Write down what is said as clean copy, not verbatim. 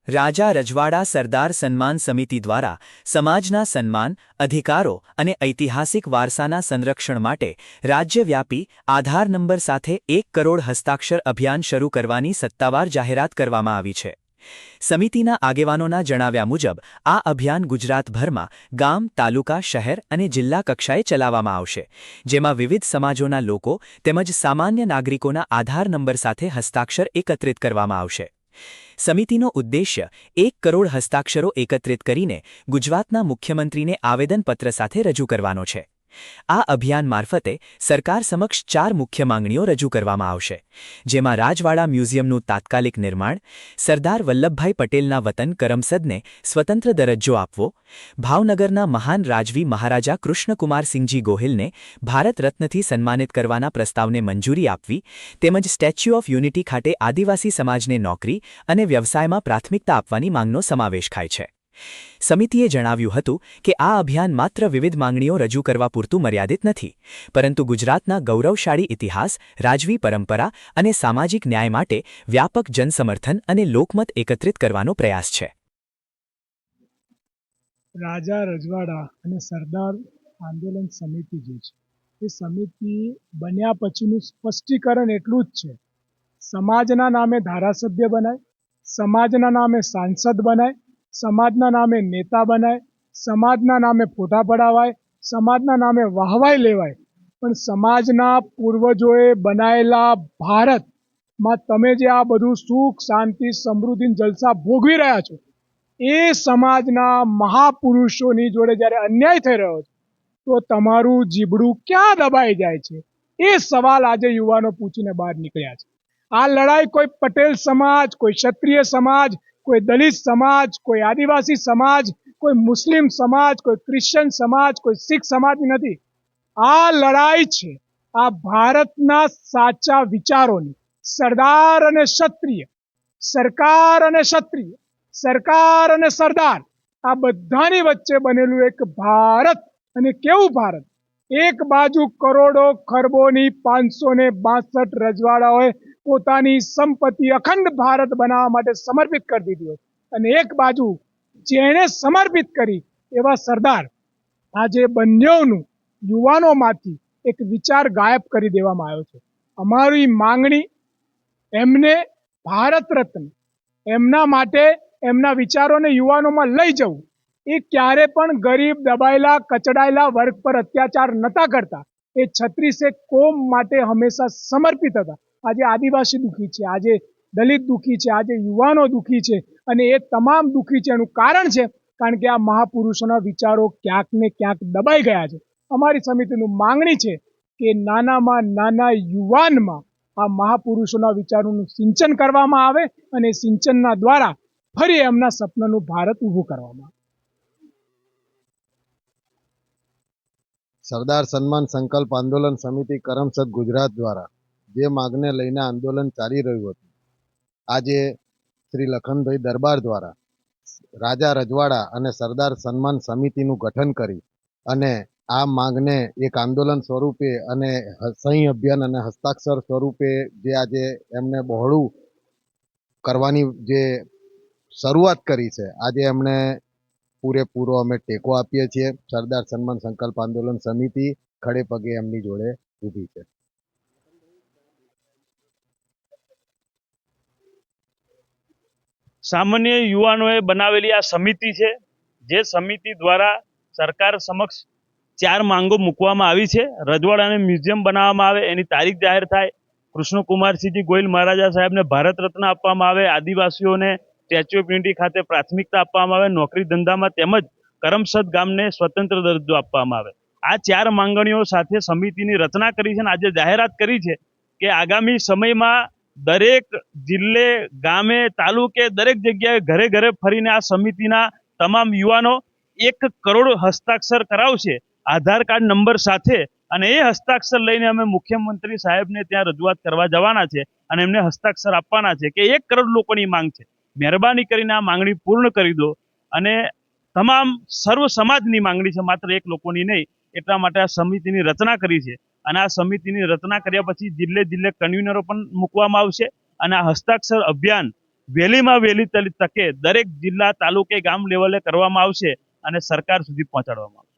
રાજા રજવાડા સરદાર સન્માન સમિતિ દ્વારા સમાજના સન્માન, અધિકારો અને ઐતિહાસિક વારસાના સંરક્ષણ માટે રાજ્યવ્યાપી આધાર નંબર સાથે 1 કરોડ હસ્તાક્ષર અભિયાન શરૂ કરવાની સત્તાવાર જાહેરાત કરવામાં આવી છે। સમિતિના આગેવાનોના જણાવ્યા મુજબ આ અભિયાન ગુજરાતભરમાં ગામ, તાલુકા, શહેર અને જિલ્લા કક્ષાએ ચલાવવામાં આવશે, જેમાં વિવિધ સમાજોના લોકો તેમજ સામાન્ય નાગરિકોના આધાર નંબર સાથે હસ્તાક્ષર એકત્રિત કરવામાં આવશે। સમિતિનો ઉદ્દેશ્ય 1 કરોડ હસ્તાક્ષરો એકત્રિત કરીને ગુજરાતના મુખ્યમંત્રીને આવેદનપત્ર સાથે રજૂ કરવાનો છે। આ અભિયાન મારફતે સરકાર સમક્ષ 4 મુખ્ય માંગણીઓ રજૂ કરવામાં આવશે, જેમાં રાજવાડા મ્યુઝિયમનું તાત્કાલિક નિર્માણ, સરદાર વલ્લભભાઈ પટેલના વતન કરમસદને સ્વતંત્ર દરજ્જો આપવો, ભાવનગરના મહાન રાજવી મહારાજા કૃષ્ણકુમારસિંહજી ગોહિલને ભારત રત્નથી સન્માનિત કરવાના પ્રસ્તાવને મંજૂરી આપવી, તેમજ સ્ટેચ્યુ ઓફ યુનિટી ખાતે આદિવાસી સમાજને નોકરી અને વ્યવસાયમાં પ્રાથમિકતા આપવાની માંગનો સમાવેશ થાય છે। સમિતિએ જણાવ્યું હતું કે આ અભિયાન માત્ર વિવિધ માંગણીઓ રજૂ કરવા પૂરતું મર્યાદિત નથી, પરંતુ ગુજરાતના ગૌરવશાળી ઇતિહાસ, રાજવી પરંપરા અને સામાજિક ન્યાય માટે વ્યાપક જનસમર્થન અને લોકમત એકત્રિત કરવાનો પ્રયાસ છે। રાજા રજવાડા અને સરદાર આંદોલન સમિતિ જે છે એ સમિતિ બન્યા પછીનું સ્પષ્ટીકરણ એટલું જ છે, સમાજના નામે ધારાસભ્ય બનાય, સમાજના નામે સાંસદ બનાય, સમાજના નામે નેતા બનાય, સમાજના નામે ફોટા પડાવાય, સમાજના નામે વાહવાઈ લેવાય, પણ સમાજના પૂર્વજોએ બનાવેલા ભારતમાં તમે જે આ બધું સુખ, શાંતિ, સમૃદ્ધિ, જલસા ભોગવી રહ્યા છો, એ સમાજના મહાપુરુષોની જોડે જ્યારે અન્યાય થઈ રહ્યો છે તો તમારું જીબડું ક્યાં દબાઈ જાય છે, એ સવાલ આજે યુવાનો પૂછીને બહાર નીકળ્યા છે। આ લડાઈ કોઈ પટેલ સમાજ, કોઈ ક્ષત્રિય સમાજ, કોઈ દલિત સમાજ, કોઈ આદિવાસી સમાજ, કોઈ મુસ્લિમ સમાજ, કોઈ ક્રિશ્ચન સમાજ, કોઈ શીખ સમાજની નથી। આ લડાઈ છે આ ભારતના સાચા વિચારોની। સરદાર અને ક્ષત્રિય, સરકાર અને ક્ષત્રિય, સરકાર અને સરદાર, આ બધાની વચ્ચે બનેલું એક ભારત। અને કેવું ભારત? એક બાજુ કરોડો ખરબોની 562 રજવાડાઓએ પોતાની સંપત્તિ અખંડ ભારત બનાવવા માટે સમર્પિત કરી દીધી હોય, અને એક બાજુ જેણે સમર્પિત કરી એવા સરદાર, આજે બંનેઓનું યુવાનોમાંથી એક વિચાર ગાયબ કરી દેવામાં આવ્યો છે। અમારી માંગણી એમને ભારત રત્ન, એમના માટે એમના વિચારોને યુવાનોમાં લઈ જવું, એ ક્યારે પણ ગરીબ, દબાયેલા, કચડાયેલા વર્ગ પર અત્યાચાર નતા કરતા। એ 36 કોમ માટે હંમેશા સમર્પિત હતા। આજે આદિવાસી દુઃખી છે, આજે દલિત દુઃખી છે, આજે યુવાનો દુઃખી છે, અને એ તમામ દુઃખી છે એનું કારણ છે કારણ કે આ મહાપુરુષોના વિચારો ક્યાંક ને ક્યાંક દબાઈ ગયા છે। અમારી સમિતિનું માંગણી છે કે નાનામાં નાના યુવાનમાં આ મહાપુરુષોના વિચારોનું સિંચન કરવામાં આવે, અને સિંચનના દ્વારા ફરી એમના સપનાનું ભારત ઊભું કરવામાં આવે। સરદાર સન્માન સંકલ્પ આંદોલન સમિતિ કરમસદ ગુજરાત દ્વારા જે માગને લઈને આંદોલન ચાલી રહ્યું હતું, આજે શ્રી લખનભાઈ દરબાર દ્વારા રાજા રજવાડા અને સરદાર સન્માન સમિતિનું ગઠન કરી અને આ માંગને એક આંદોલન સ્વરૂપે અને સહી અભિયાન અને હસ્તાક્ષર સ્વરૂપે જે આજે એમને બહોળું કરવાની જે શરૂઆત કરી છે, આજે એમણે પૂરેપૂરો અમે ટેકો આપીએ છીએ। સરદાર સન્માન સંકલ્પ આંદોલન સમિતિ ખડે પગે એમની જોડે ઊભી છે। સામાન્ય યુવાનોએ બનાવેલી આ સમિતિ છે, જે સમિતિ દ્વારા સરકાર સમક્ષ 4 માંગો મૂકવામાં આવી છે। રજવાડાને મ્યુઝિયમ બનાવવામાં આવે, એની તારીખ જાહેર થાય, કૃષ્ણકુમારસિંહજી ગોહિલ મહારાજા સાહેબને ભારત રત્ન આપવામાં આવે, આદિવાસીઓને સ્ટેચ્યુ ઓફ યુનિટી ખાતે પ્રાથમિકતા આપવામાં આવે, નોકરી ધંધામાં તેમજ કરમસદ ગામને સ્વતંત્ર દરજ્જો આપવામાં આવે। આ 4 માંગણીઓ સાથે સમિતિની રચના કરી છે અને આજે જાહેરાત કરી છે કે આગામી સમયમાં દરેક જિલ્લે, ગામે, તાલુકે, દરેક જગ્યાએ ઘરે ઘરે ફરીને આ સમિતિના તમામ યુવાનો 1 કરોડ હસ્તાક્ષર કરાવશે આધાર કાર્ડ નંબર સાથે, અને એ હસ્તાક્ષર લઈને અમે મુખ્યમંત્રી સાહેબને ત્યાં રજૂઆત કરવા જવાના છે અને એમને હસ્તાક્ષર આપવાના છે કે 1 કરોડ લોકોની માંગ છે, મહેરબાની કરીને આ માંગણી પૂર્ણ કરી દો। અને તમામ સર્વ સમાજની માંગણી છે, માત્ર એક લોકોની નહીં, એટલા માટે આ સમિતિની રચના કરી છે। અને આ સમિતિની રચના કર્યા પછી જિલ્લે જિલ્લે કન્વીનરો પણ મૂકવામાં આવશે, અને આ હસ્તાક્ષર અભિયાન વહેલીમાં વહેલી તકે દરેક જિલ્લા તાલુકે ગામ લેવલે કરવામાં આવશે અને સરકાર સુધી પહોંચાડવામાં આવશે.